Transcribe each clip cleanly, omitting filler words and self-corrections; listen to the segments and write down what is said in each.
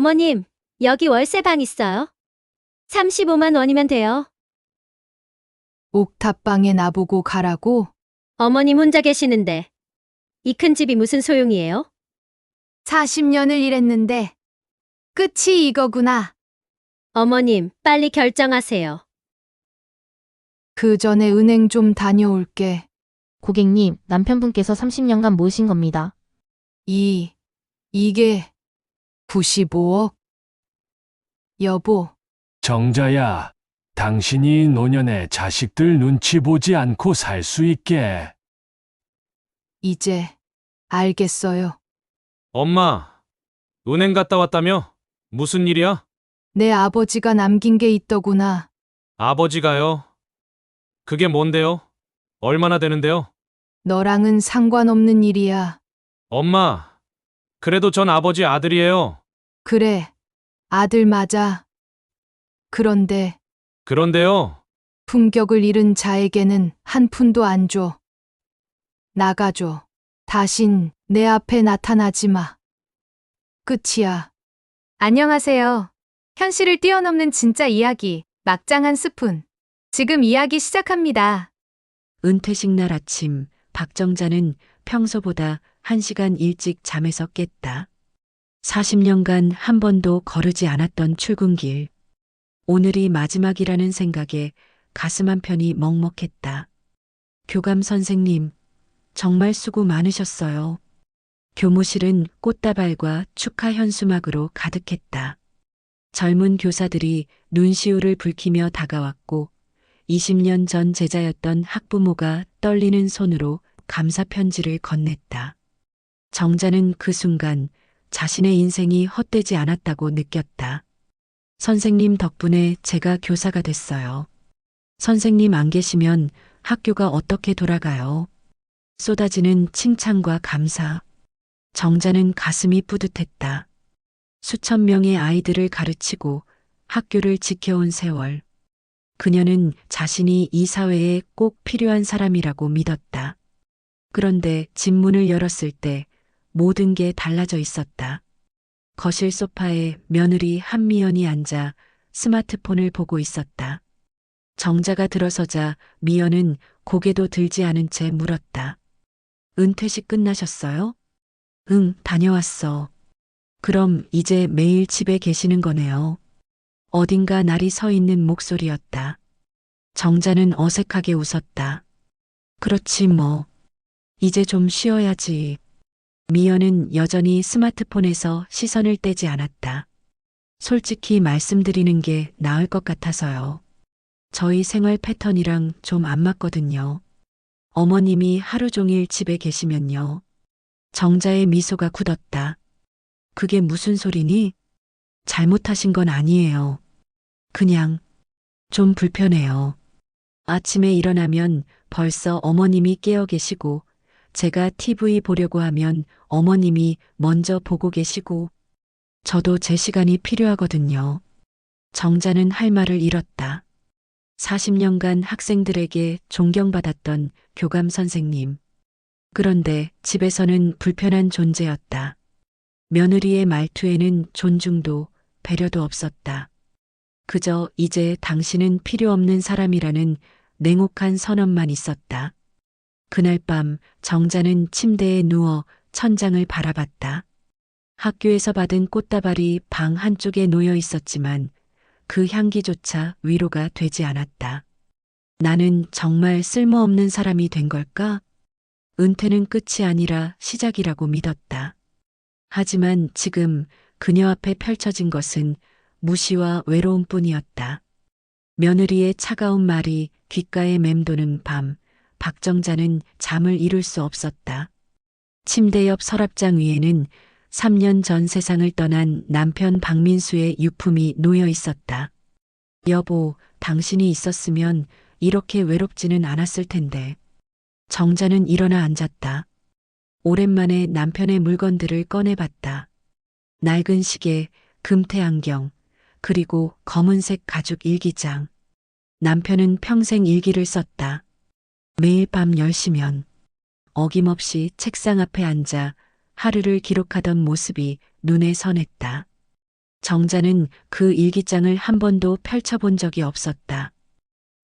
어머님, 여기 월세방 있어요. 35만 원이면 돼요. 옥탑방에 나보고 가라고? 어머님 혼자 계시는데 이 큰 집이 무슨 소용이에요? 40년을 일했는데 끝이 이거구나. 어머님, 빨리 결정하세요. 그 전에 은행 좀 다녀올게. 고객님, 남편분께서 30년간 모으신 겁니다. 이게 95억? 여보, 정자야, 당신이 노년에 자식들 눈치 보지 않고 살 수 있게. 이제 알겠어요. 엄마, 은행 갔다 왔다며? 무슨 일이야? 내 아버지가 남긴 게 있더구나. 아버지가요? 그게 뭔데요? 얼마나 되는데요? 너랑은 상관없는 일이야. 엄마, 그래도 전 아버지 아들이에요. 그래, 아들 맞아. 그런데 그런데요. 품격을 잃은 자에게는 한 푼도 안 줘. 나가줘. 다신 내 앞에 나타나지 마. 끝이야. 안녕하세요. 현실을 뛰어넘는 진짜 이야기, 막장 한 스푼. 지금 이야기 시작합니다. 은퇴식 날 아침, 박정자는 평소보다 1시간 일찍 잠에서 깼다. 40년간 한 번도 거르지 않았던 출근길. 오늘이 마지막이라는 생각에 가슴 한편이 먹먹했다. 교감 선생님, 정말 수고 많으셨어요. 교무실은 꽃다발과 축하 현수막으로 가득했다. 젊은 교사들이 눈시울을 붉히며 다가왔고 20년 전 제자였던 학부모가 떨리는 손으로 감사 편지를 건넸다. 정자는 그 순간 자신의 인생이 헛되지 않았다고 느꼈다. 선생님 덕분에 제가 교사가 됐어요. 선생님 안 계시면 학교가 어떻게 돌아가요? 쏟아지는 칭찬과 감사. 정자는 가슴이 뿌듯했다. 수천 명의 아이들을 가르치고 학교를 지켜온 세월. 그녀는 자신이 이 사회에 꼭 필요한 사람이라고 믿었다. 그런데 집 문을 열었을 때 모든 게 달라져 있었다. 거실 소파에 며느리 한미연이 앉아 스마트폰을 보고 있었다. 정자가 들어서자 미연은 고개도 들지 않은 채 물었다. 은퇴식 끝나셨어요? 응, 다녀왔어. 그럼 이제 매일 집에 계시는 거네요. 어딘가 날이 서 있는 목소리였다. 정자는 어색하게 웃었다. 그렇지 뭐. 이제 좀 쉬어야지. 미연은 여전히 스마트폰에서 시선을 떼지 않았다. 솔직히 말씀드리는 게 나을 것 같아서요. 저희 생활 패턴이랑 좀 안 맞거든요. 어머님이 하루 종일 집에 계시면요. 정자의 미소가 굳었다. 그게 무슨 소리니? 잘못하신 건 아니에요. 그냥 좀 불편해요. 아침에 일어나면 벌써 어머님이 깨어 계시고 제가 TV 보려고 하면 어머님이 먼저 보고 계시고 저도 제 시간이 필요하거든요. 정자는 할 말을 잃었다. 40년간 학생들에게 존경받았던 교감 선생님. 그런데 집에서는 불편한 존재였다. 며느리의 말투에는 존중도 배려도 없었다. 그저 이제 당신은 필요 없는 사람이라는 냉혹한 선언만 있었다. 그날 밤 정자는 침대에 누워 천장을 바라봤다. 학교에서 받은 꽃다발이 방 한쪽에 놓여 있었지만 그 향기조차 위로가 되지 않았다. 나는 정말 쓸모없는 사람이 된 걸까? 은퇴는 끝이 아니라 시작이라고 믿었다. 하지만 지금 그녀 앞에 펼쳐진 것은 무시와 외로움뿐이었다. 며느리의 차가운 말이 귓가에 맴도는 밤, 박정자는 잠을 이룰 수 없었다. 침대 옆 서랍장 위에는 3년 전 세상을 떠난 남편 박민수의 유품이 놓여 있었다. 여보, 당신이 있었으면 이렇게 외롭지는 않았을 텐데. 정자는 일어나 앉았다. 오랜만에 남편의 물건들을 꺼내봤다. 낡은 시계, 금태 안경, 그리고 검은색 가죽 일기장. 남편은 평생 일기를 썼다. 매일 밤 10시면 어김없이 책상 앞에 앉아 하루를 기록하던 모습이 눈에 선했다. 정자는 그 일기장을 한 번도 펼쳐본 적이 없었다.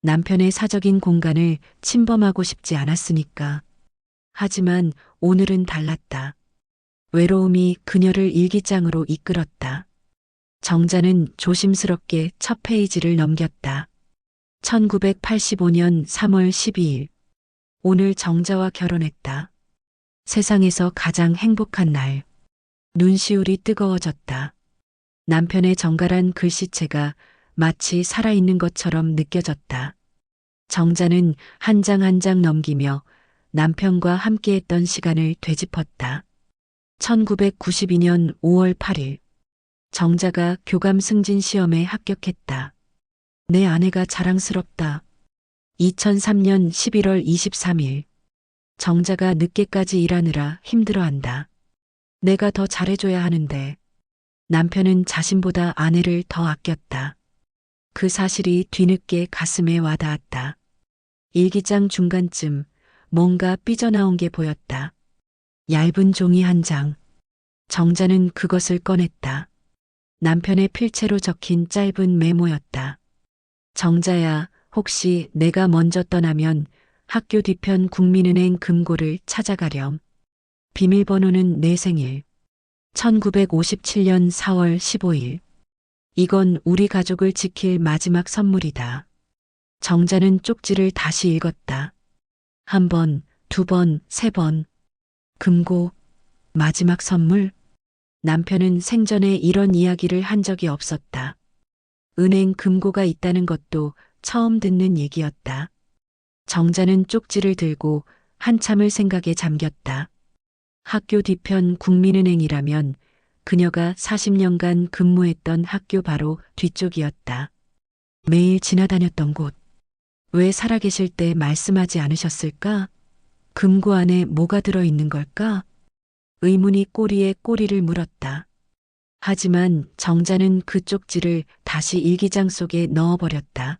남편의 사적인 공간을 침범하고 싶지 않았으니까. 하지만 오늘은 달랐다. 외로움이 그녀를 일기장으로 이끌었다. 정자는 조심스럽게 첫 페이지를 넘겼다. 1985년 3월 12일. 오늘 정자와 결혼했다. 세상에서 가장 행복한 날. 눈시울이 뜨거워졌다. 남편의 정갈한 글씨체가 마치 살아있는 것처럼 느껴졌다. 정자는 한 장 한 장 넘기며 남편과 함께했던 시간을 되짚었다. 1992년 5월 8일. 정자가 교감 승진 시험에 합격했다. 내 아내가 자랑스럽다. 2003년 11월 23일. 정자가 늦게까지 일하느라 힘들어한다. 내가 더 잘해줘야 하는데. 남편은 자신보다 아내를 더 아꼈다. 그 사실이 뒤늦게 가슴에 와닿았다. 일기장 중간쯤 뭔가 삐져나온 게 보였다. 얇은 종이 한 장. 정자는 그것을 꺼냈다. 남편의 필체로 적힌 짧은 메모였다. 정자야, 혹시 내가 먼저 떠나면 학교 뒤편 국민은행 금고를 찾아가렴. 비밀번호는 내 생일. 1957년 4월 15일. 이건 우리 가족을 지킬 마지막 선물이다. 정자는 쪽지를 다시 읽었다. 한 번, 두 번, 세 번. 금고, 마지막 선물. 남편은 생전에 이런 이야기를 한 적이 없었다. 은행 금고가 있다는 것도 처음 듣는 얘기였다. 정자는 쪽지를 들고 한참을 생각에 잠겼다. 학교 뒤편 국민은행이라면 그녀가 40년간 근무했던 학교 바로 뒤쪽이었다. 매일 지나다녔던 곳. 왜 살아계실 때 말씀하지 않으셨을까? 금고 안에 뭐가 들어있는 걸까? 의문이 꼬리에 꼬리를 물었다. 하지만 정자는 그 쪽지를 다시 일기장 속에 넣어버렸다.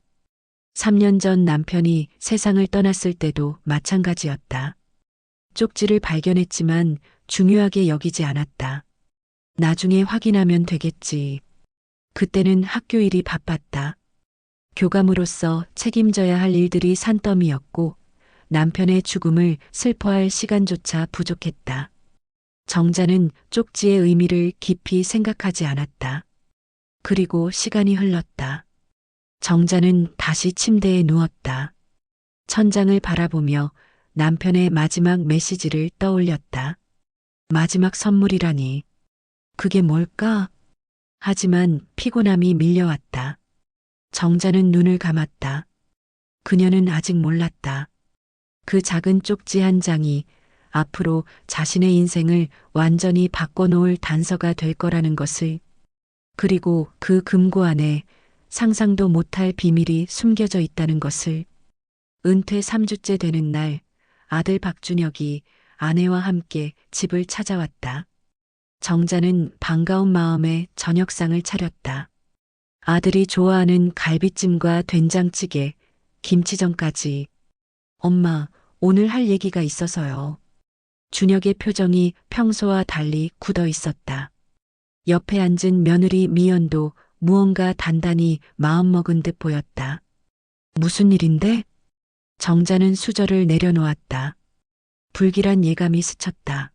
3년 전 남편이 세상을 떠났을 때도 마찬가지였다. 쪽지를 발견했지만 중요하게 여기지 않았다. 나중에 확인하면 되겠지. 그때는 학교 일이 바빴다. 교감으로서 책임져야 할 일들이 산더미였고 남편의 죽음을 슬퍼할 시간조차 부족했다. 정자는 쪽지의 의미를 깊이 생각하지 않았다. 그리고 시간이 흘렀다. 정자는 다시 침대에 누웠다. 천장을 바라보며 남편의 마지막 메시지를 떠올렸다. 마지막 선물이라니. 그게 뭘까? 하지만 피곤함이 밀려왔다. 정자는 눈을 감았다. 그녀는 아직 몰랐다. 그 작은 쪽지 한 장이 앞으로 자신의 인생을 완전히 바꿔놓을 단서가 될 거라는 것을. 그리고 그 금고 안에 상상도 못할 비밀이 숨겨져 있다는 것을. 은퇴 3주째 되는 날, 아들 박준혁이 아내와 함께 집을 찾아왔다. 정자는 반가운 마음에 저녁상을 차렸다. 아들이 좋아하는 갈비찜과 된장찌개, 김치전까지. 엄마, 오늘 할 얘기가 있어서요. 준혁의 표정이 평소와 달리 굳어 있었다. 옆에 앉은 며느리 미연도 무언가 단단히 마음먹은 듯 보였다. 무슨 일인데? 정자는 수저를 내려놓았다. 불길한 예감이 스쳤다.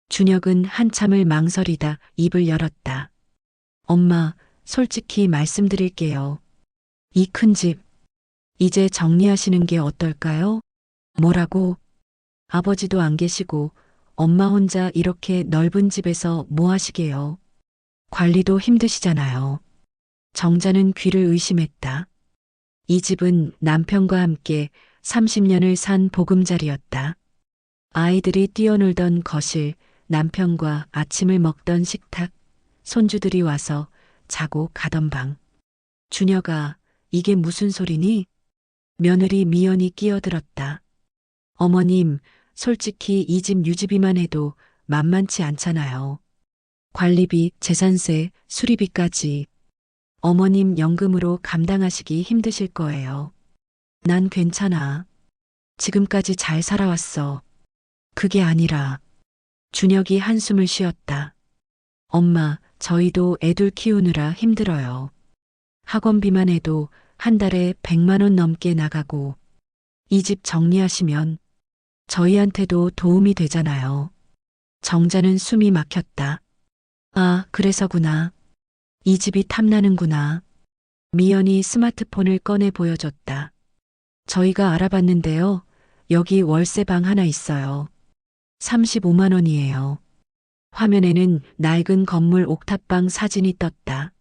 준혁은 한참을 망설이다 입을 열었다. 엄마, 솔직히 말씀드릴게요. 이 큰 집, 이제 정리하시는 게 어떨까요? 뭐라고? 아버지도 안 계시고 엄마 혼자 이렇게 넓은 집에서 뭐 하시게요? 관리도 힘드시잖아요. 정자는 귀를 의심했다. 이 집은 남편과 함께 30년을 산 보금자리였다. 아이들이 뛰어놀던 거실, 남편과 아침을 먹던 식탁, 손주들이 와서 자고 가던 방. 준혁아, 이게 무슨 소리니? 며느리 미연이 끼어들었다. 어머님, 솔직히 이 집 유지비만 해도 만만치 않잖아요. 관리비, 재산세, 수리비까지. 어머님 연금으로 감당하시기 힘드실 거예요. 난 괜찮아. 지금까지 잘 살아왔어. 그게 아니라. 준혁이 한숨을 쉬었다. 엄마, 저희도 애들 키우느라 힘들어요. 학원비만 해도 한 달에 100만 원 넘게 나가고 이 집 정리하시면 저희한테도 도움이 되잖아요. 정자는 숨이 막혔다. 아, 그래서구나. 이 집이 탐나는구나. 미연이 스마트폰을 꺼내 보여줬다. 저희가 알아봤는데요. 여기 월세방 하나 있어요. 35만 원이에요. 화면에는 낡은 건물 옥탑방 사진이 떴다.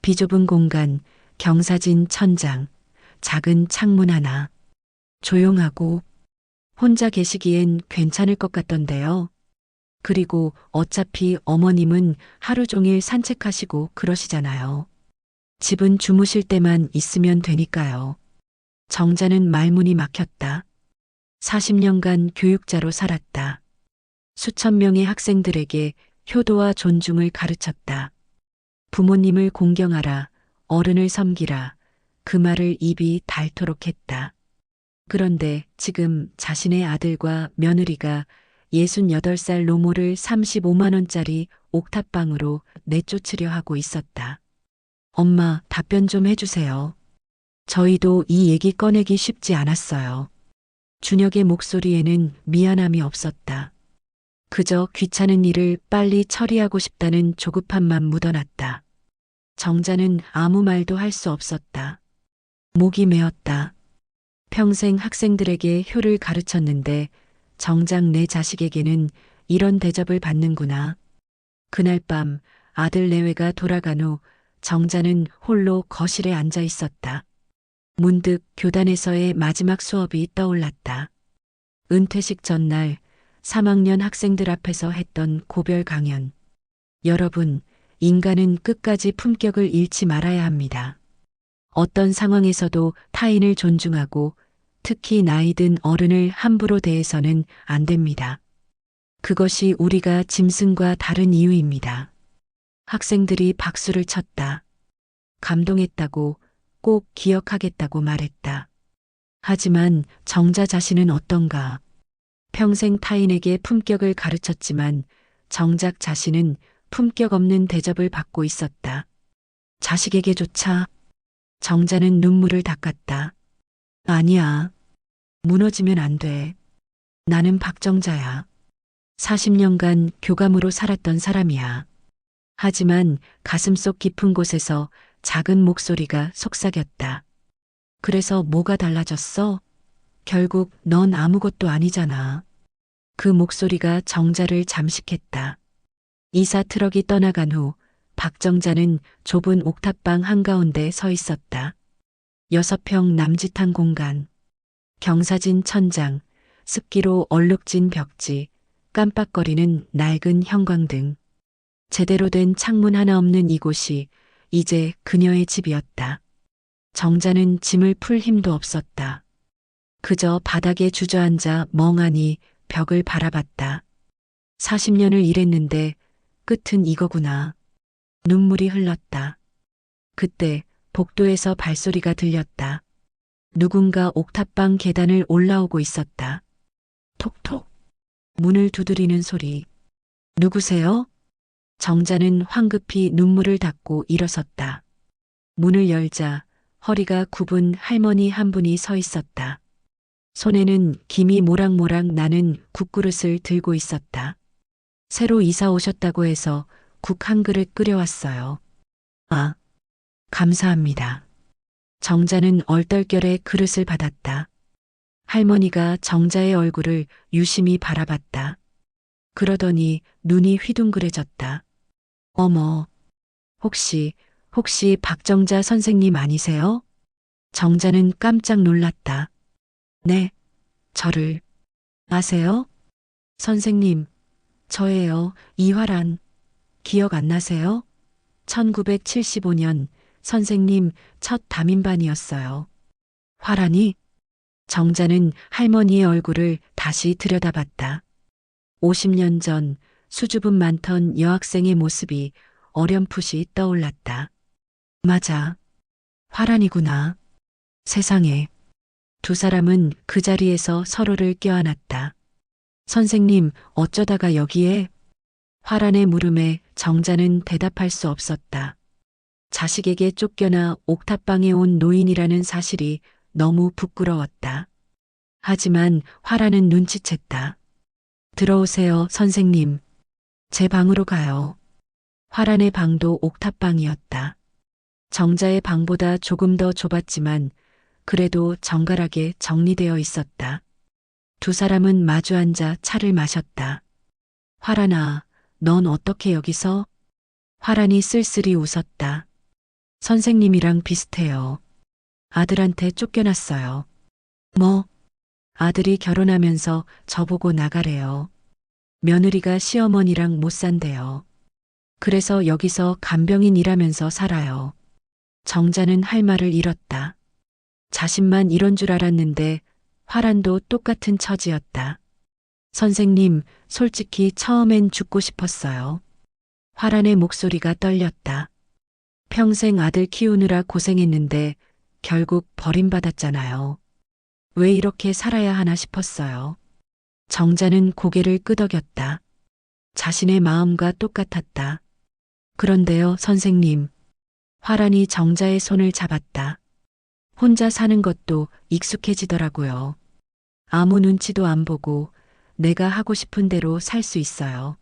비좁은 공간, 경사진 천장, 작은 창문 하나. 조용하고 혼자 계시기엔 괜찮을 것 같던데요. 그리고 어차피 어머님은 하루 종일 산책하시고 그러시잖아요. 집은 주무실 때만 있으면 되니까요. 정자는 말문이 막혔다. 40년간 교육자로 살았다. 수천 명의 학생들에게 효도와 존중을 가르쳤다. 부모님을 공경하라, 어른을 섬기라. 그 말을 입이 닳도록 했다. 그런데 지금 자신의 아들과 며느리가 68살 노모를 35만 원짜리 옥탑방으로 내쫓으려 하고 있었다. 엄마, 답변 좀 해주세요. 저희도 이 얘기 꺼내기 쉽지 않았어요. 준혁의 목소리에는 미안함이 없었다. 그저 귀찮은 일을 빨리 처리하고 싶다는 조급함만 묻어났다. 정자는 아무 말도 할 수 없었다. 목이 메었다. 평생 학생들에게 효를 가르쳤는데 정작 내 자식에게는 이런 대접을 받는구나. 그날 밤 아들 내외가 돌아간 후 정자는 홀로 거실에 앉아 있었다. 문득 교단에서의 마지막 수업이 떠올랐다. 은퇴식 전날 3학년 학생들 앞에서 했던 고별 강연. 여러분, 인간은 끝까지 품격을 잃지 말아야 합니다. 어떤 상황에서도 타인을 존중하고 특히 나이 든 어른을 함부로 대해서는 안 됩니다. 그것이 우리가 짐승과 다른 이유입니다. 학생들이 박수를 쳤다. 감동했다고, 꼭 기억하겠다고 말했다. 하지만 정자 자신은 어떤가? 평생 타인에게 품격을 가르쳤지만 정작 자신은 품격 없는 대접을 받고 있었다. 자식에게조차. 정자는 눈물을 닦았다. 아니야. 무너지면 안 돼. 나는 박정자야. 40년간 교감으로 살았던 사람이야. 하지만 가슴속 깊은 곳에서 작은 목소리가 속삭였다. 그래서 뭐가 달라졌어? 결국 넌 아무것도 아니잖아. 그 목소리가 정자를 잠식했다. 이사 트럭이 떠나간 후 박정자는 좁은 옥탑방 한가운데 서 있었다. 6평 남짓한 공간, 경사진 천장, 습기로 얼룩진 벽지, 깜빡거리는 낡은 형광등. 제대로 된 창문 하나 없는 이곳이 이제 그녀의 집이었다. 정자는 짐을 풀 힘도 없었다. 그저 바닥에 주저앉아 멍하니 벽을 바라봤다. 40년을 일했는데 끝은 이거구나. 눈물이 흘렀다. 그때 복도에서 발소리가 들렸다. 누군가 옥탑방 계단을 올라오고 있었다. 톡톡. 문을 두드리는 소리. 누구세요? 정자는 황급히 눈물을 닦고 일어섰다. 문을 열자 허리가 굽은 할머니 한 분이 서 있었다. 손에는 김이 모락모락 나는 국그릇을 들고 있었다. 새로 이사 오셨다고 해서 국 한 그릇 끓여왔어요. 아, 감사합니다. 정자는 얼떨결에 그릇을 받았다. 할머니가 정자의 얼굴을 유심히 바라봤다. 그러더니 눈이 휘둥그레졌다. 어머, 혹시 박정자 선생님 아니세요? 정자는 깜짝 놀랐다. 네, 저를 아세요? 선생님, 저예요, 이화란. 기억 안 나세요? 1975년 선생님 첫 담임반이었어요. 화란이? 정자는 할머니의 얼굴을 다시 들여다봤다. 50년 전 수줍음 많던 여학생의 모습이 어렴풋이 떠올랐다. 맞아. 화란이구나. 세상에. 두 사람은 그 자리에서 서로를 껴안았다. 선생님, 어쩌다가 여기에? 화란의 물음에 정자는 대답할 수 없었다. 자식에게 쫓겨나 옥탑방에 온 노인이라는 사실이 너무 부끄러웠다. 하지만 화란은 눈치챘다. 들어오세요, 선생님. 제 방으로 가요. 화란의 방도 옥탑방이었다. 정자의 방보다 조금 더 좁았지만 그래도 정갈하게 정리되어 있었다. 두 사람은 마주 앉아 차를 마셨다. 화란아, 넌 어떻게 여기서? 화란이 쓸쓸히 웃었다. 선생님이랑 비슷해요. 아들한테 쫓겨났어요. 뭐? 아들이 결혼하면서 저보고 나가래요. 며느리가 시어머니랑 못 산대요. 그래서 여기서 간병인 일하면서 살아요. 정자는 할 말을 잃었다. 자신만 이런 줄 알았는데 화란도 똑같은 처지였다. 선생님, 솔직히 처음엔 죽고 싶었어요. 화란의 목소리가 떨렸다. 평생 아들 키우느라 고생했는데 결국 버림받았잖아요. 왜 이렇게 살아야 하나 싶었어요. 정자는 고개를 끄덕였다. 자신의 마음과 똑같았다. 그런데요, 선생님. 화란이 정자의 손을 잡았다. 혼자 사는 것도 익숙해지더라고요. 아무 눈치도 안 보고 내가 하고 싶은 대로 살 수 있어요.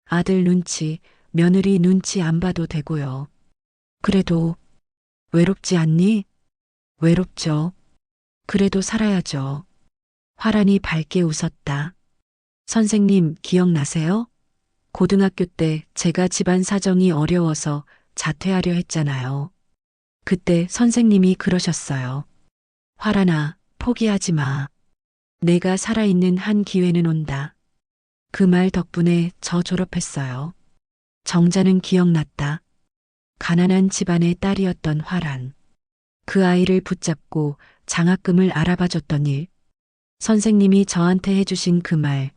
아들 눈치, 며느리 눈치 안 봐도 되고요. 그래도 외롭지 않니? 외롭죠. 그래도 살아야죠. 화란이 밝게 웃었다. 선생님 기억나세요? 고등학교 때 제가 집안 사정이 어려워서 자퇴하려 했잖아요. 그때 선생님이 그러셨어요. 화란아, 포기하지 마. 내가 살아있는 한 기회는 온다. 그 말 덕분에 저 졸업했어요. 정자는 기억났다. 가난한 집안의 딸이었던 화란. 그 아이를 붙잡고 장학금을 알아봐줬던 일. 선생님이 저한테 해주신 그 말.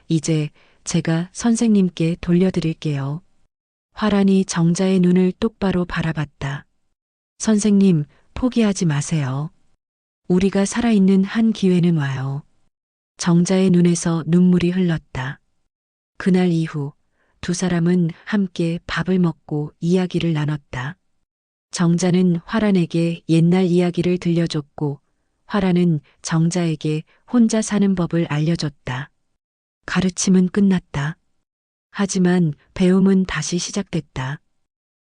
이제 제가 선생님께 돌려드릴게요. 화란이 정자의 눈을 똑바로 바라봤다. 선생님, 포기하지 마세요. 우리가 살아있는 한 기회는 와요. 정자의 눈에서 눈물이 흘렀다. 그날 이후 두 사람은 함께 밥을 먹고 이야기를 나눴다. 정자는 화란에게 옛날 이야기를 들려줬고 화란은 정자에게 혼자 사는 법을 알려줬다. 가르침은 끝났다. 하지만 배움은 다시 시작됐다.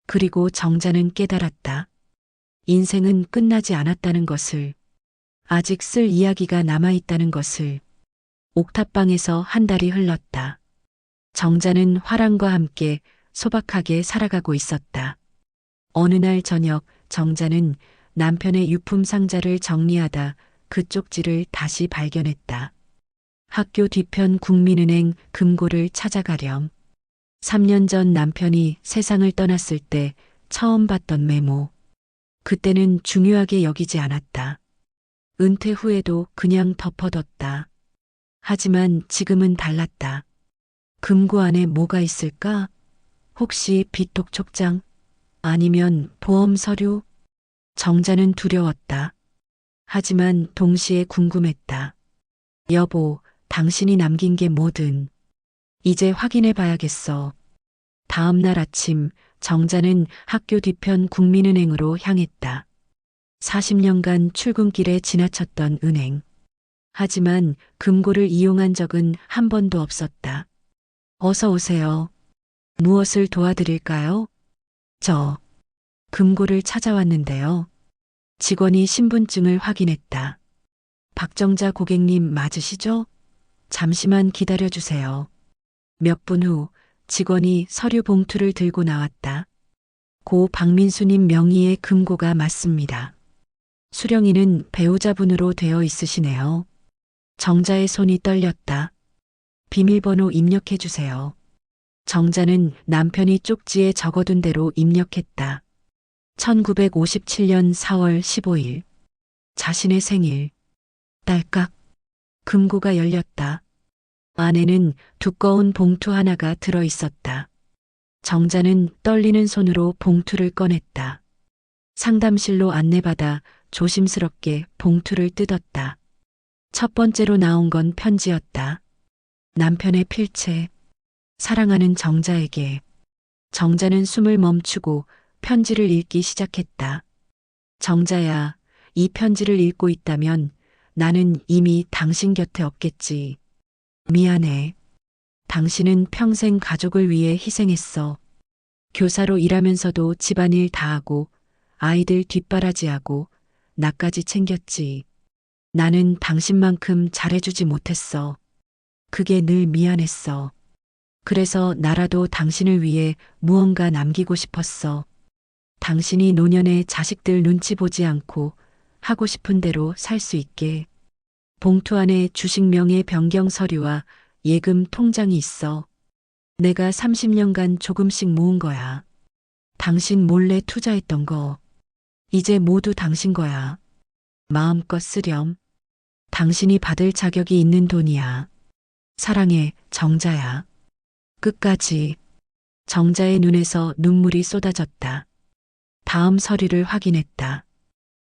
그리고 정자는 깨달았다. 인생은 끝나지 않았다는 것을, 아직 쓸 이야기가 남아있다는 것을. 옥탑방에서 한 달이 흘렀다. 정자는 화란과 함께 소박하게 살아가고 있었다. 어느 날 저녁 정자는 남편의 유품 상자를 정리하다 그 쪽지를 다시 발견했다. 학교 뒤편 국민은행 금고를 찾아가렴. 3년 전 남편이 세상을 떠났을 때 처음 봤던 메모. 그때는 중요하게 여기지 않았다. 은퇴 후에도 그냥 덮어뒀다. 하지만 지금은 달랐다. 금고 안에 뭐가 있을까? 혹시 비톡 촉장? 아니면 보험 서류? 정자는 두려웠다. 하지만 동시에 궁금했다. 여보, 당신이 남긴 게 뭐든 이제 확인해 봐야겠어. 다음 날 아침 정자는 학교 뒤편 국민은행으로 향했다. 40년간 출근길에 지나쳤던 은행. 하지만 금고를 이용한 적은 한 번도 없었다. 어서 오세요. 무엇을 도와드릴까요? 저 금고를 찾아왔는데요. 직원이 신분증을 확인했다. 박정자 고객님 맞으시죠? 잠시만 기다려주세요. 몇 분 후 직원이 서류 봉투를 들고 나왔다. 고 박민수님 명의의 금고가 맞습니다. 수령이는 배우자분으로 되어 있으시네요. 정자의 손이 떨렸다. 비밀번호 입력해 주세요. 정자는 남편이 쪽지에 적어둔 대로 입력했다. 1957년 4월 15일. 자신의 생일. 딸깍. 금고가 열렸다. 안에는 두꺼운 봉투 하나가 들어 있었다. 정자는 떨리는 손으로 봉투를 꺼냈다. 상담실로 안내받아 조심스럽게 봉투를 뜯었다. 첫 번째로 나온 건 편지였다. 남편의 필체. 사랑하는 정자에게. 정자는 숨을 멈추고 편지를 읽기 시작했다. 정자야, 이 편지를 읽고 있다면 나는 이미 당신 곁에 없겠지. 미안해. 당신은 평생 가족을 위해 희생했어. 교사로 일하면서도 집안일 다 하고 아이들 뒷바라지하고 나까지 챙겼지. 나는 당신만큼 잘해주지 못했어. 그게 늘 미안했어. 그래서 나라도 당신을 위해 무언가 남기고 싶었어. 당신이 노년에 자식들 눈치 보지 않고 하고 싶은 대로 살 수 있게. 봉투 안에 주식 명의 변경 서류와 예금 통장이 있어. 내가 30년간 조금씩 모은 거야. 당신 몰래 투자했던 거. 이제 모두 당신 거야. 마음껏 쓰렴. 당신이 받을 자격이 있는 돈이야. 사랑해, 정자야. 끝까지. 정자의 눈에서 눈물이 쏟아졌다. 다음 서류를 확인했다.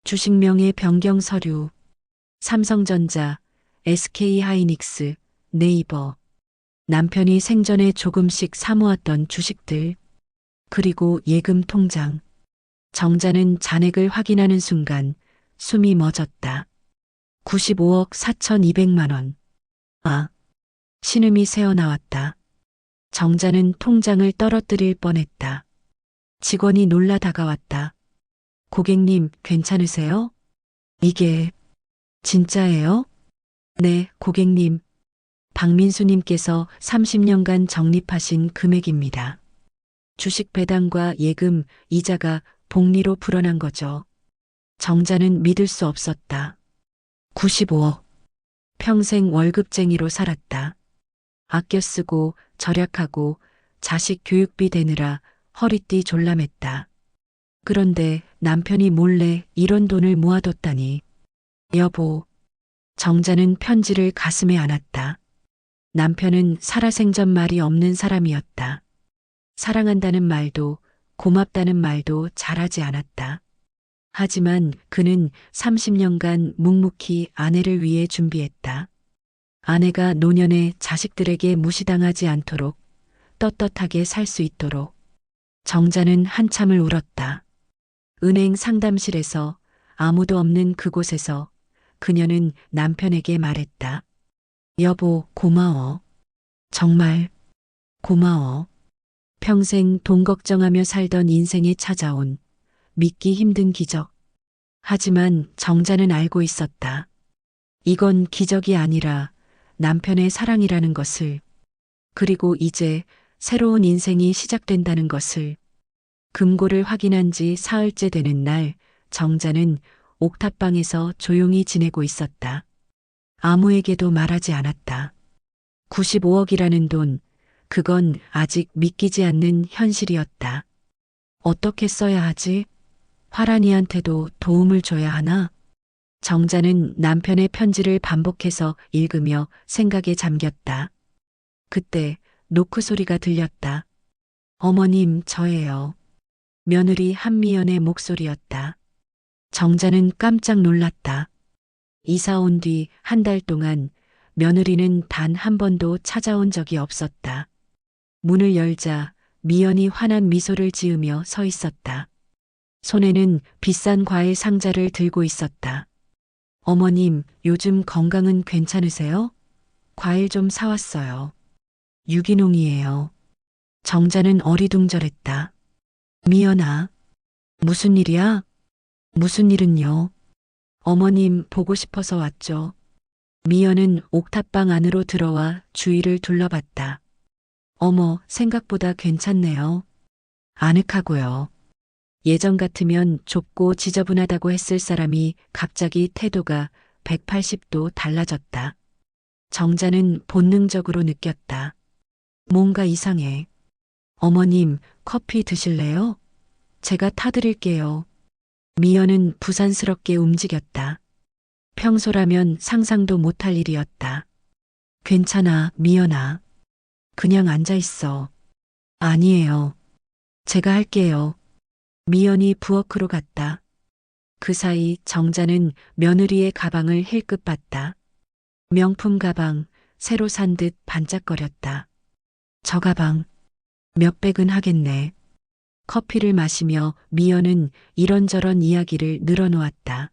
주식명의 변경 서류. 삼성전자, SK하이닉스, 네이버. 남편이 생전에 조금씩 사모았던 주식들. 그리고 예금 통장. 정자는 잔액을 확인하는 순간 숨이 멎었다. 95억 4,200만 원. 아, 신음이 새어나왔다. 정자는 통장을 떨어뜨릴 뻔했다. 직원이 놀라 다가왔다. 고객님, 괜찮으세요? 이게 진짜예요? 네, 고객님. 박민수님께서 30년간 적립하신 금액입니다. 주식 배당과 예금, 이자가 복리로 불어난 거죠. 정자는 믿을 수 없었다. 95억. 평생 월급쟁이로 살았다. 아껴 쓰고 절약하고 자식 교육비 대느라 허리띠 졸라맸다. 그런데 남편이 몰래 이런 돈을 모아뒀다니. 여보. 정자는 편지를 가슴에 안았다. 남편은 살아생전 말이 없는 사람이었다. 사랑한다는 말도 고맙다는 말도 잘하지 않았다. 하지만 그는 30년간 묵묵히 아내를 위해 준비했다. 아내가 노년에 자식들에게 무시당하지 않도록 떳떳하게 살 수 있도록. 정자는 한참을 울었다. 은행 상담실에서 아무도 없는 그곳에서 그녀는 남편에게 말했다. 여보, 고마워. 정말 고마워. 평생 돈 걱정하며 살던 인생에 찾아온 믿기 힘든 기적. 하지만 정자는 알고 있었다. 이건 기적이 아니라 남편의 사랑이라는 것을. 그리고 이제 새로운 인생이 시작된다는 것을. 금고를 확인한 지 사흘째 되는 날, 정자는 옥탑방에서 조용히 지내고 있었다. 아무에게도 말하지 않았다. 95억이라는 돈, 그건 아직 믿기지 않는 현실이었다. 어떻게 써야 하지? 화란이한테도 도움을 줘야 하나? 정자는 남편의 편지를 반복해서 읽으며 생각에 잠겼다. 그때 노크 소리가 들렸다. 어머님, 저예요. 며느리 한미연의 목소리였다. 정자는 깜짝 놀랐다. 이사 온 뒤 한 달 동안 며느리는 단 한 번도 찾아온 적이 없었다. 문을 열자 미연이 환한 미소를 지으며 서 있었다. 손에는 비싼 과일 상자를 들고 있었다. 어머님, 요즘 건강은 괜찮으세요? 과일 좀 사왔어요. 유기농이에요. 정자는 어리둥절했다. 미연아, 무슨 일이야? 무슨 일은요? 어머님 보고 싶어서 왔죠. 미연은 옥탑방 안으로 들어와 주위를 둘러봤다. 어머, 생각보다 괜찮네요. 아늑하고요. 예전 같으면 좁고 지저분하다고 했을 사람이 갑자기 태도가 180도 달라졌다. 정자는 본능적으로 느꼈다. 뭔가 이상해. 어머님, 커피 드실래요? 제가 타드릴게요. 미연은 부산스럽게 움직였다. 평소라면 상상도 못할 일이었다. 괜찮아, 미연아. 그냥 앉아 있어. 아니에요. 제가 할게요. 미연이 부엌으로 갔다. 그 사이 정자는 며느리의 가방을 힐끗 봤다. 명품 가방, 새로 산 듯 반짝거렸다. 저 가방 몇백은 하겠네. 커피를 마시며 미연은 이런저런 이야기를 늘어놓았다.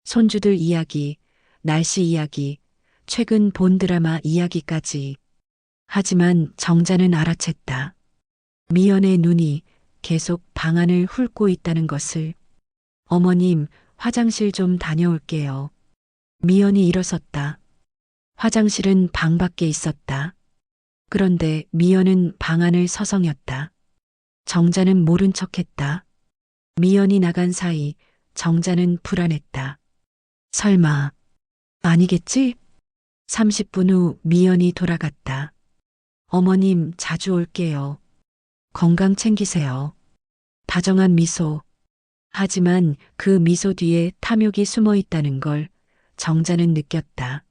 손주들 이야기, 날씨 이야기, 최근 본 드라마 이야기까지. 하지만 정자는 알아챘다. 미연의 눈이 계속 방 안을 훑고 있다는 것을. 어머님, 화장실 좀 다녀올게요. 미연이 일어섰다. 화장실은 방 밖에 있었다. 그런데 미연은 방 안을 서성였다. 정자는 모른 척했다. 미연이 나간 사이 정자는 불안했다. 설마 아니겠지? 30분 후 미연이 돌아갔다. 어머님, 자주 올게요. 건강 챙기세요. 다정한 미소. 하지만 그 미소 뒤에 탐욕이 숨어 있다는 걸 정자는 느꼈다.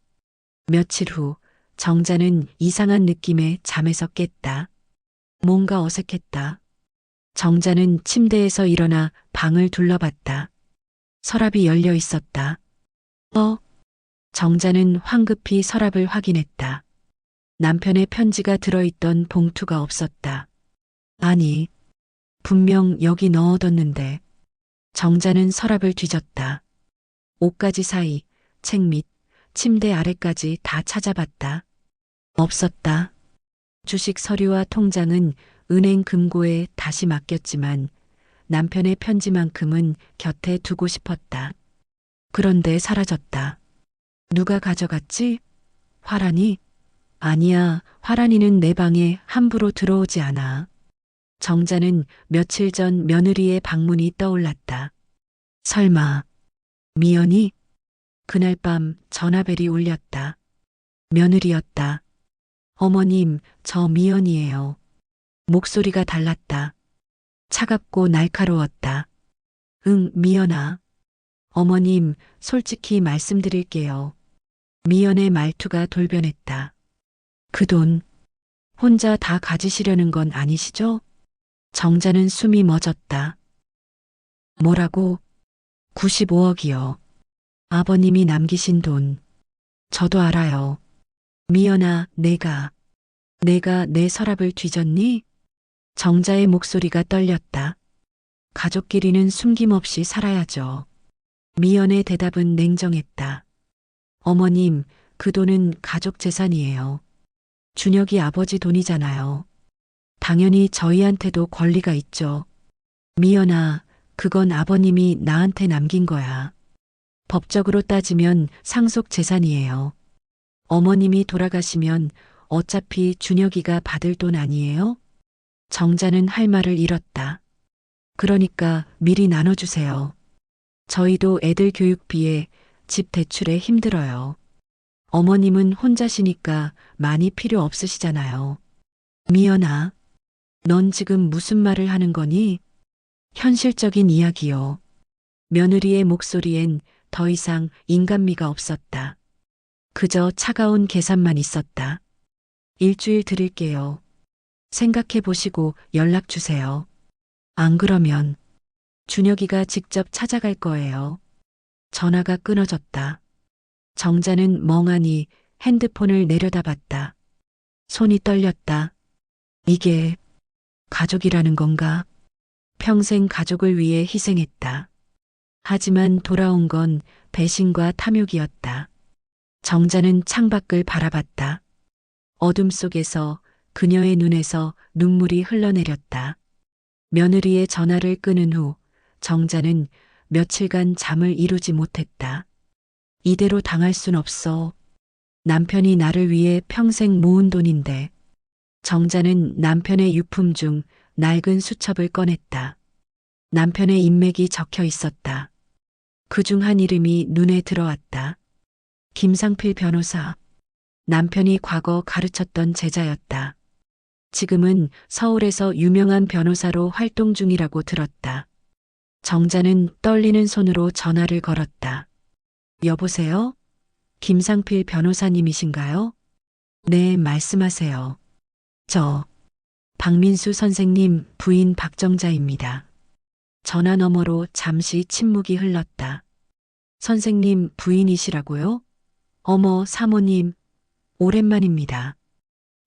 며칠 후 정자는 이상한 느낌에 잠에서 깼다. 뭔가 어색했다. 정자는 침대에서 일어나 방을 둘러봤다. 서랍이 열려 있었다. 정자는 황급히 서랍을 확인했다. 남편의 편지가 들어있던 봉투가 없었다. 아니, 분명 여기 넣어뒀는데. 정자는 서랍을 뒤졌다. 옷가지 사이, 책 밑, 침대 아래까지 다 찾아봤다. 없었다. 주식 서류와 통장은 은행 금고에 다시 맡겼지만 남편의 편지만큼은 곁에 두고 싶었다. 그런데 사라졌다. 누가 가져갔지? 화란이? 아니야, 화란이는 내 방에 함부로 들어오지 않아. 정자는 며칠 전 며느리의 방문이 떠올랐다. 설마 미연이? 그날 밤 전화벨이 울렸다. 며느리였다. 어머님, 저 미연이에요. 목소리가 달랐다. 차갑고 날카로웠다. 응, 미연아. 어머님, 솔직히 말씀드릴게요. 미연의 말투가 돌변했다. 그 돈, 혼자 다 가지시려는 건 아니시죠? 정자는 숨이 멎었다. 뭐라고? 95억이요. 아버님이 남기신 돈. 저도 알아요. 미연아, 내가 내 서랍을 뒤졌니? 정자의 목소리가 떨렸다. 가족끼리는 숨김없이 살아야죠. 미연의 대답은 냉정했다. 어머님, 그 돈은 가족 재산이에요. 준혁이 아버지 돈이잖아요. 당연히 저희한테도 권리가 있죠. 미연아, 그건 아버님이 나한테 남긴 거야. 법적으로 따지면 상속 재산이에요. 어머님이 돌아가시면 어차피 준혁이가 받을 돈 아니에요? 정자는 할 말을 잃었다. 그러니까 미리 나눠주세요. 저희도 애들 교육비에 집 대출에 힘들어요. 어머님은 혼자시니까 많이 필요 없으시잖아요. 미연아, 넌 지금 무슨 말을 하는 거니? 현실적인 이야기요. 며느리의 목소리엔 더 이상 인간미가 없었다. 그저 차가운 계산만 있었다. 일주일 드릴게요. 생각해 보시고 연락 주세요. 안 그러면 준혁이가 직접 찾아갈 거예요. 전화가 끊어졌다. 정자는 멍하니 핸드폰을 내려다봤다. 손이 떨렸다. 이게 가족이라는 건가? 평생 가족을 위해 희생했다. 하지만 돌아온 건 배신과 탐욕이었다. 정자는 창밖을 바라봤다. 어둠 속에서 그녀의 눈에서 눈물이 흘러내렸다. 며느리의 전화를 끊은 후 정자는 며칠간 잠을 이루지 못했다. 이대로 당할 순 없어. 남편이 나를 위해 평생 모은 돈인데. 정자는 남편의 유품 중 낡은 수첩을 꺼냈다. 남편의 인맥이 적혀 있었다. 그중 한 이름이 눈에 들어왔다. 김상필 변호사. 남편이 과거 가르쳤던 제자였다. 지금은 서울에서 유명한 변호사로 활동 중이라고 들었다. 정자는 떨리는 손으로 전화를 걸었다. 여보세요? 김상필 변호사님이신가요? 네, 말씀하세요. 저 박민수 선생님 부인 박정자입니다. 전화 너머로 잠시 침묵이 흘렀다. 선생님 부인이시라고요? 어머, 사모님, 오랜만입니다.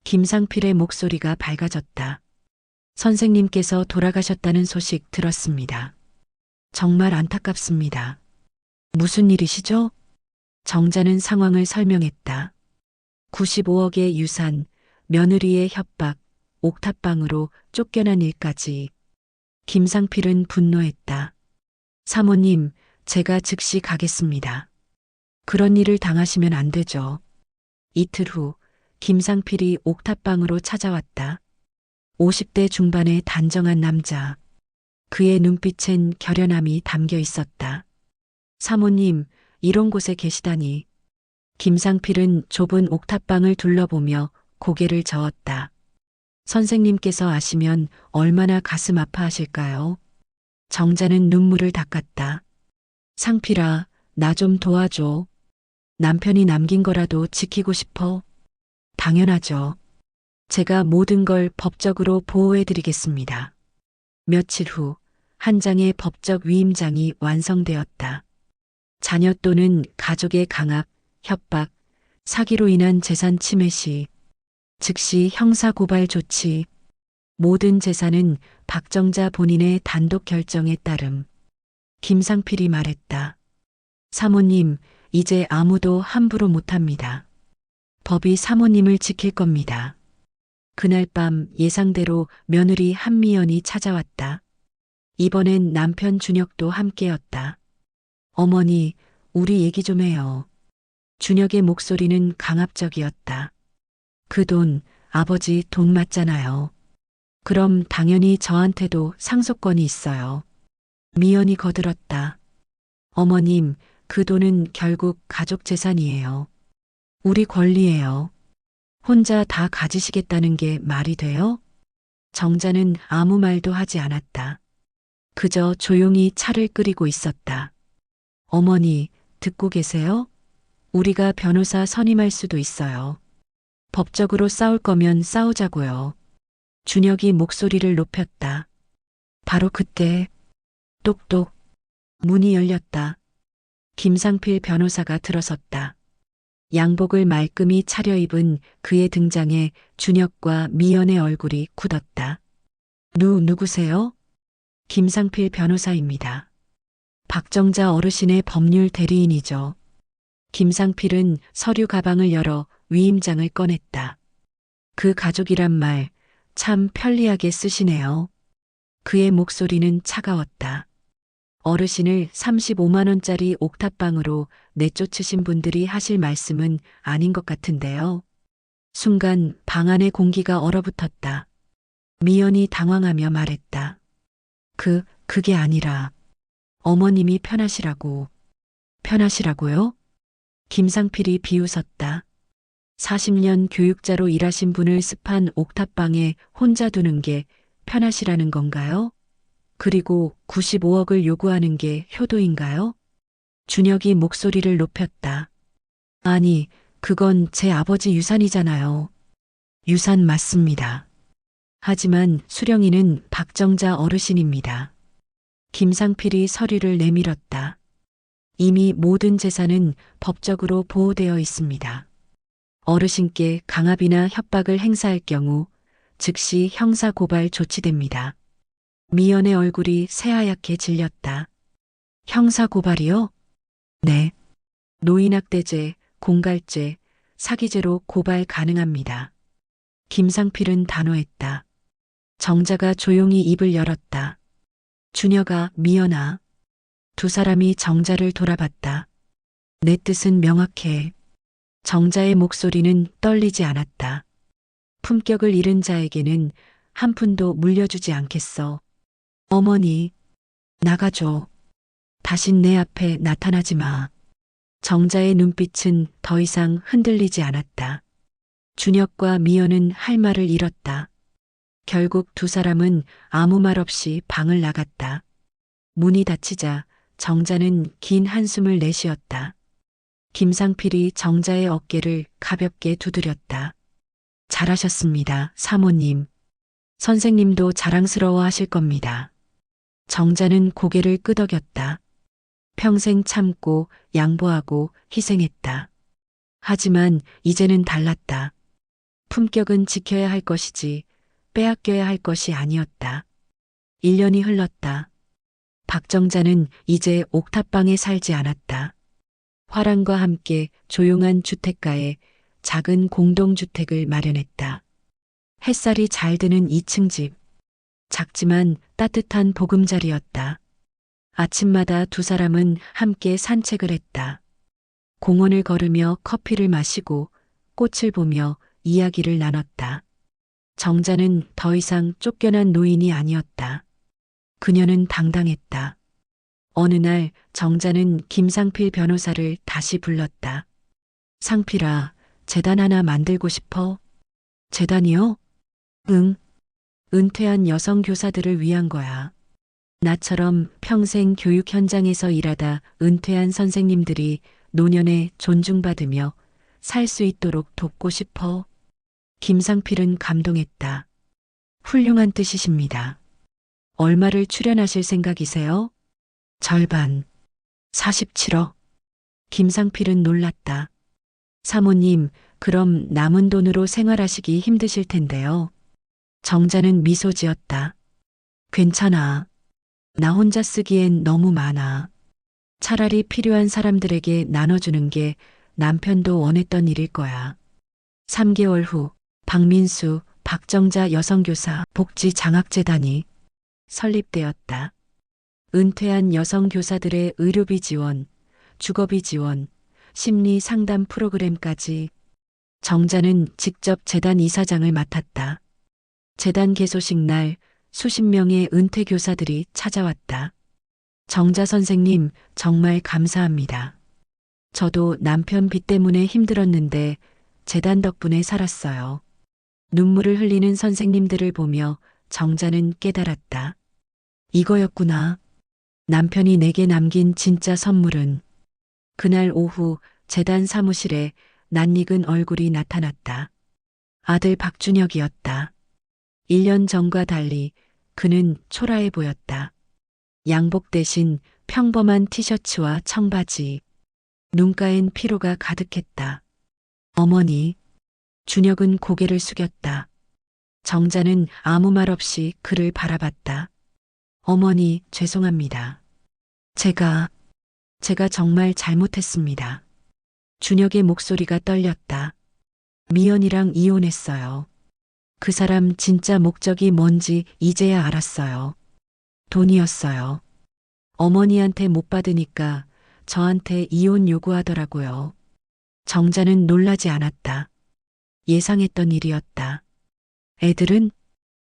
김상필의 목소리가 밝아졌다. 선생님께서 돌아가셨다는 소식 들었습니다. 정말 안타깝습니다. 무슨 일이시죠? 정자는 상황을 설명했다. 95억의 유산, 며느리의 협박, 옥탑방으로 쫓겨난 일까지. 김상필은 분노했다. 사모님, 제가 즉시 가겠습니다. 그런 일을 당하시면 안 되죠. 이틀 후 김상필이 옥탑방으로 찾아왔다. 50대 중반의 단정한 남자. 그의 눈빛엔 결연함이 담겨 있었다. 사모님, 이런 곳에 계시다니. 김상필은 좁은 옥탑방을 둘러보며 고개를 저었다. 선생님께서 아시면 얼마나 가슴 아파하실까요? 정자는 눈물을 닦았다. 상필아, 나 좀 도와줘. 남편이 남긴 거라도 지키고 싶어. 당연하죠. 제가 모든 걸 법적으로 보호해드리겠습니다. 며칠 후 한 장의 법적 위임장이 완성되었다. 자녀 또는 가족의 강압, 협박, 사기로 인한 재산 침해 시 즉시 형사고발 조치, 모든 재산은 박정자 본인의 단독 결정에 따름. 김상필이 말했다. 사모님, 이제 아무도 함부로 못합니다. 법이 사모님을 지킬 겁니다. 그날 밤 예상대로 며느리 한미연이 찾아왔다. 이번엔 남편 준혁도 함께였다. 어머니, 우리 얘기 좀 해요. 준혁의 목소리는 강압적이었다. 그 돈, 아버지 돈 맞잖아요. 그럼 당연히 저한테도 상속권이 있어요. 미연이 거들었다. 어머님, 그 돈은 결국 가족 재산이에요. 우리 권리예요. 혼자 다 가지시겠다는 게 말이 돼요? 정자는 아무 말도 하지 않았다. 그저 조용히 차를 끓이고 있었다. 어머니, 듣고 계세요? 우리가 변호사 선임할 수도 있어요. 법적으로 싸울 거면 싸우자고요. 준혁이 목소리를 높였다. 바로 그때 똑똑 문이 열렸다. 김상필 변호사가 들어섰다. 양복을 말끔히 차려입은 그의 등장에 준혁과 미연의 얼굴이 굳었다. 누구세요? 김상필 변호사입니다. 박정자 어르신의 법률 대리인이죠. 김상필은 서류 가방을 열어 위임장을 꺼냈다. 그 가족이란 말 참 편리하게 쓰시네요. 그의 목소리는 차가웠다. 어르신을 35만 원짜리 옥탑방으로 내쫓으신 분들이 하실 말씀은 아닌 것 같은데요. 순간 방 안의 공기가 얼어붙었다. 미연이 당황하며 말했다. 그게 아니라 어머님이 편하시라고. 편하시라고요? 김상필이 비웃었다. 40년 교육자로 일하신 분을 습한 옥탑방에 혼자 두는 게 편하시라는 건가요? 그리고 95억을 요구하는 게 효도인가요? 준혁이 목소리를 높였다. 아니, 그건 제 아버지 유산이잖아요. 유산 맞습니다. 하지만 수령이는 박정자 어르신입니다. 김상필이 서류를 내밀었다. 이미 모든 재산은 법적으로 보호되어 있습니다. 어르신께 강압이나 협박을 행사할 경우 즉시 형사고발 조치됩니다. 미연의 얼굴이 새하얗게 질렸다. 형사고발이요? 네. 노인학대죄, 공갈죄, 사기죄로 고발 가능합니다. 김상필은 단호했다. 정자가 조용히 입을 열었다. 준혁아, 미연아. 두 사람이 정자를 돌아봤다. 내 뜻은 명확해. 정자의 목소리는 떨리지 않았다. 품격을 잃은 자에게는 한 푼도 물려주지 않겠어. 어머니, 나가줘. 다신 내 앞에 나타나지 마. 정자의 눈빛은 더 이상 흔들리지 않았다. 준혁과 미연은 할 말을 잃었다. 결국 두 사람은 아무 말 없이 방을 나갔다. 문이 닫히자 정자는 긴 한숨을 내쉬었다. 김상필이 정자의 어깨를 가볍게 두드렸다. 잘하셨습니다, 사모님. 선생님도 자랑스러워 하실 겁니다. 정자는 고개를 끄덕였다. 평생 참고 양보하고 희생했다. 하지만 이제는 달랐다. 품격은 지켜야 할 것이지 빼앗겨야 할 것이 아니었다. 1년이 흘렀다. 박정자는 이제 옥탑방에 살지 않았다. 화랑과 함께 조용한 주택가에 작은 공동주택을 마련했다. 햇살이 잘 드는 2층 집. 작지만 따뜻한 보금자리였다. 아침마다 두 사람은 함께 산책을 했다. 공원을 걸으며 커피를 마시고 꽃을 보며 이야기를 나눴다. 정자는 더 이상 쫓겨난 노인이 아니었다. 그녀는 당당했다. 어느 날 정자는 김상필 변호사를 다시 불렀다. 상필아, 재단 하나 만들고 싶어? 재단이요? 응. 은퇴한 여성 교사들을 위한 거야. 나처럼 평생 교육 현장에서 일하다 은퇴한 선생님들이 노년에 존중받으며 살 수 있도록 돕고 싶어. 김상필은 감동했다. 훌륭한 뜻이십니다. 얼마를 출연하실 생각이세요? 절반. 47억. 김상필은 놀랐다. 사모님, 그럼 남은 돈으로 생활하시기 힘드실 텐데요. 정자는 미소 지었다. 괜찮아. 나 혼자 쓰기엔 너무 많아. 차라리 필요한 사람들에게 나눠주는 게 남편도 원했던 일일 거야. 3개월 후 박민수, 박정자 여성교사 복지장학재단이 설립되었다. 은퇴한 여성교사들의 의료비 지원, 주거비 지원, 심리 상담 프로그램까지 정자는 직접 재단 이사장을 맡았다. 재단 개소식 날 수십 명의 은퇴 교사들이 찾아왔다. 정자 선생님, 정말 감사합니다. 저도 남편 빚 때문에 힘들었는데 재단 덕분에 살았어요. 눈물을 흘리는 선생님들을 보며 정자는 깨달았다. 이거였구나. 남편이 내게 남긴 진짜 선물은. 그날 오후 재단 사무실에 낯익은 얼굴이 나타났다. 아들 박준혁이었다. 1년 전과 달리 그는 초라해 보였다. 양복 대신 평범한 티셔츠와 청바지. 눈가엔 피로가 가득했다. 어머니. 준혁은 고개를 숙였다. 정자는 아무 말 없이 그를 바라봤다. 어머니, 죄송합니다. 제가 정말 잘못했습니다. 준혁의 목소리가 떨렸다. 미연이랑 이혼했어요. 그 사람 진짜 목적이 뭔지 이제야 알았어요. 돈이었어요. 어머니한테 못 받으니까 저한테 이혼 요구하더라고요. 정자는 놀라지 않았다. 예상했던 일이었다. 애들은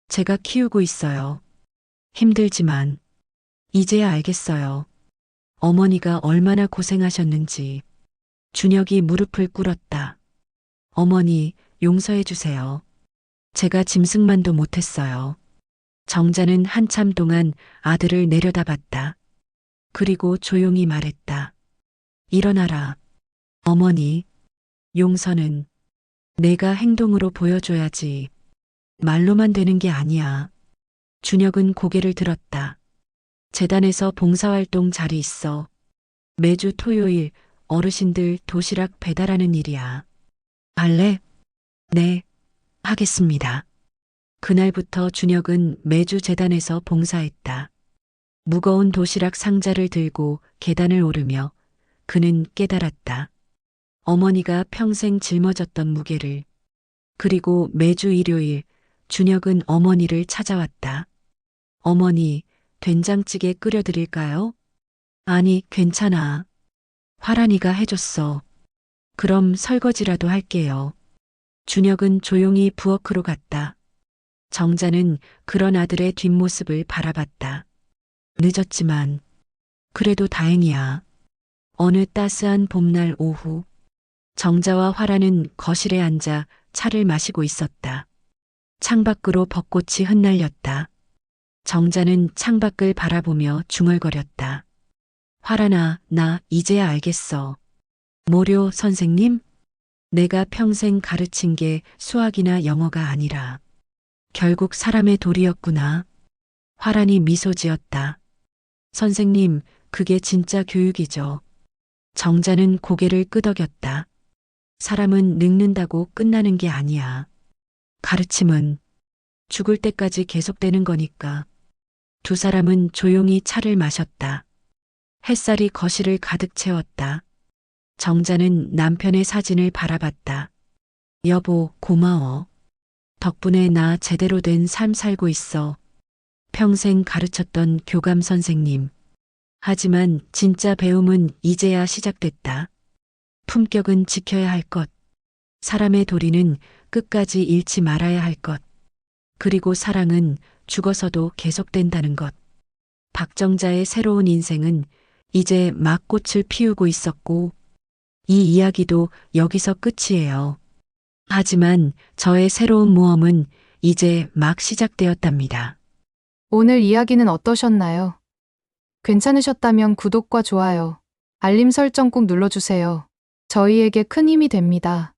제가 키우고 있어요. 힘들지만 이제야 알겠어요. 어머니가 얼마나 고생하셨는지. 준혁이 무릎을 꿇었다. 어머니, 용서해 주세요. 제가 짐승만도 못했어요. 정자는 한참 동안 아들을 내려다봤다. 그리고 조용히 말했다. 일어나라. 어머니, 용서는 내가 행동으로 보여줘야지. 말로만 되는 게 아니야. 준혁은 고개를 들었다. 재단에서 봉사활동 자리 있어. 매주 토요일 어르신들 도시락 배달하는 일이야. 할래? 네, 하겠습니다. 그날부터 준혁은 매주 재단에서 봉사했다. 무거운 도시락 상자를 들고 계단을 오르며 그는 깨달았다. 어머니가 평생 짊어졌던 무게를. 그리고 매주 일요일 준혁은 어머니를 찾아왔다. 어머니, 된장찌개 끓여드릴까요? 아니, 괜찮아. 화란이가 해줬어. 그럼 설거지라도 할게요. 준혁은 조용히 부엌으로 갔다. 정자는 그런 아들의 뒷모습을 바라봤다. 늦었지만 그래도 다행이야. 어느 따스한 봄날 오후 정자와 화란은 거실에 앉아 차를 마시고 있었다. 창밖으로 벚꽃이 흩날렸다. 정자는 창밖을 바라보며 중얼거렸다. 화란아, 나 이제야 알겠어. 모료 선생님? 내가 평생 가르친 게 수학이나 영어가 아니라 결국 사람의 도리였구나. 화란이 미소 지었다. 선생님, 그게 진짜 교육이죠. 정자는 고개를 끄덕였다. 사람은 늙는다고 끝나는 게 아니야. 가르침은 죽을 때까지 계속되는 거니까. 두 사람은 조용히 차를 마셨다. 햇살이 거실을 가득 채웠다. 정자는 남편의 사진을 바라봤다. 여보, 고마워. 덕분에 나 제대로 된 삶 살고 있어. 평생 가르쳤던 교감 선생님. 하지만 진짜 배움은 이제야 시작됐다. 품격은 지켜야 할 것. 사람의 도리는 끝까지 잃지 말아야 할 것. 그리고 사랑은 죽어서도 계속된다는 것. 박정자의 새로운 인생은 이제 막 꽃을 피우고 있었고, 이 이야기도 여기서 끝이에요. 하지만 저의 새로운 모험은 이제 막 시작되었답니다. 오늘 이야기는 어떠셨나요? 괜찮으셨다면 구독과 좋아요, 알림 설정 꼭 눌러주세요. 저희에게 큰 힘이 됩니다.